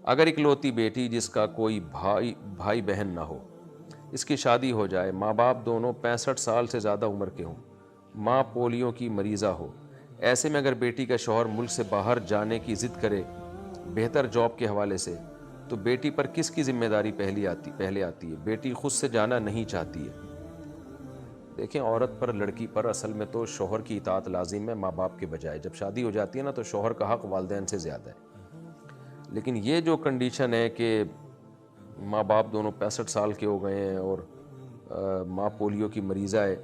اگر اکلوتی بیٹی جس کا کوئی بھائی بہن نہ ہو، اس کی شادی ہو جائے، ماں باپ دونوں 65 سال سے زیادہ عمر کے ہوں، ماں پولیو کی مریضہ ہو، ایسے میں اگر بیٹی کا شوہر ملک سے باہر جانے کی ضد کرے بہتر جاب کے حوالے سے، تو بیٹی پر کس کی ذمہ داری پہلے آتی ہے؟ بیٹی خود سے جانا نہیں چاہتی ہے۔ دیکھیں، عورت پر، لڑکی پر اصل میں تو شوہر کی اطاعت لازم ہے ماں باپ کے بجائے۔ جب شادی ہو جاتی ہے نا تو شوہر کا حق والدین سے زیادہ ہے۔ لیکن یہ جو کنڈیشن ہے کہ ماں باپ دونوں 65 سال کے ہو گئے ہیں اور ماں پولیو کی مریضہ ہے،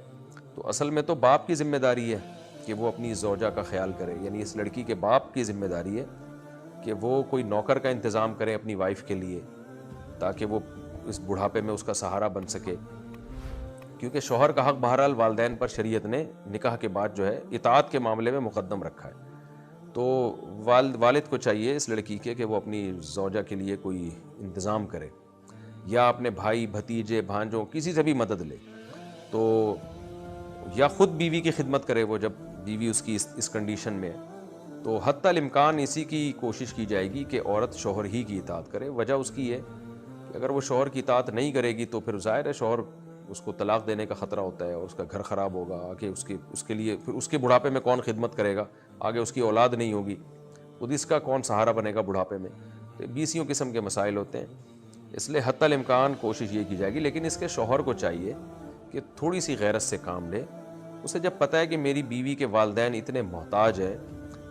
تو اصل میں تو باپ کی ذمہ داری ہے کہ وہ اپنی زوجہ کا خیال کرے، یعنی اس لڑکی کے باپ کی ذمہ داری ہے کہ وہ کوئی نوکر کا انتظام کرے اپنی وائف کے لیے، تاکہ وہ اس بڑھاپے میں اس کا سہارا بن سکے، کیونکہ شوہر کا حق بہرحال والدین پر شریعت نے نکاح کے بعد جو ہے اطاعت کے معاملے میں مقدم رکھا ہے۔ تو والد کو چاہیے اس لڑکی کے کہ وہ اپنی زوجہ کے لیے کوئی انتظام کرے، یا اپنے بھائی، بھتیجے، بھانجوں، کسی سے بھی مدد لے، تو یا خود بیوی کی خدمت کرے وہ، جب بیوی اس کی اس کنڈیشن میں ہے تو حتی الامکان اسی کی کوشش کی جائے گی کہ عورت شوہر ہی کی اطاعت کرے۔ وجہ اس کی ہے کہ اگر وہ شوہر کی اطاعت نہیں کرے گی تو پھر ظاہر ہے شوہر اس کو طلاق دینے کا خطرہ ہوتا ہے، اور اس کا گھر خراب ہوگا، آگے اس کے لیے پھر اس کے بڑھاپے میں کون خدمت کرے گا، آگے اس کی اولاد نہیں ہوگی، خود اس کا کون سہارا بنے گا بڑھاپے میں۔ تو 20 قسم کے مسائل ہوتے ہیں، اس لیے حتی الامکان کوشش یہ کی جائے گی۔ لیکن اس کے شوہر کو چاہیے کہ تھوڑی سی غیرت سے کام لے۔ اسے جب پتہ ہے کہ میری بیوی کے والدین اتنے محتاج ہیں،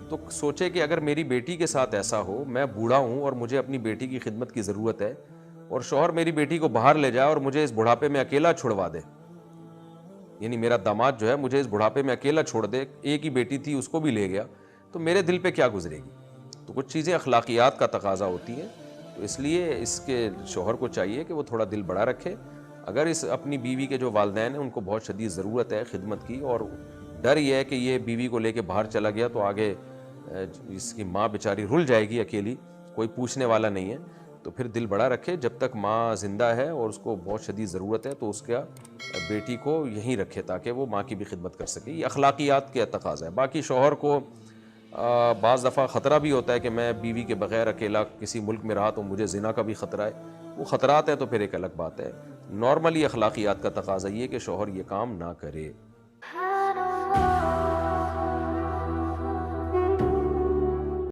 تو سوچے کہ اگر میری بیٹی کے ساتھ ایسا ہو، میں بوڑھا ہوں اور مجھے اپنی بیٹی کی خدمت کی ضرورت ہے، اور شوہر میری بیٹی کو باہر لے جائے اور مجھے اس بڑھاپے میں اکیلا چھڑوا دے، یعنی میرا داماد جو ہے مجھے اس بڑھاپے میں اکیلا چھوڑ دے، ایک ہی بیٹی تھی اس کو بھی لے گیا، تو میرے دل پہ کیا گزرے گی؟ تو کچھ چیزیں اخلاقیات کا تقاضا ہوتی ہیں، تو اس لیے اس کے شوہر کو چاہیے کہ وہ تھوڑا دل بڑا رکھے۔ اگر اس اپنی بیوی کے جو والدین ہیں ان کو بہت شدید ضرورت ہے خدمت کی، اور ڈر یہ ہے کہ یہ بیوی کو لے کے باہر چلا گیا تو آگے اس کی ماں بیچاری رل جائے گی اکیلی، کوئی پوچھنے والا نہیں ہے، تو پھر دل بڑا رکھے، جب تک ماں زندہ ہے اور اس کو بہت شدید ضرورت ہے تو اس کا بیٹی کو یہیں رکھے تاکہ وہ ماں کی بھی خدمت کر سکے۔ یہ اخلاقیات کے تقاضا ہے۔ باقی شوہر کو بعض دفعہ خطرہ بھی ہوتا ہے کہ میں بیوی کے بغیر اکیلا کسی ملک میں رہا تو مجھے زنا کا بھی خطرہ ہے، وہ خطرات ہیں تو پھر ایک الگ بات ہے۔ نارملی اخلاقیات کا تقاضا یہ ہے کہ شوہر یہ کام نہ کرے۔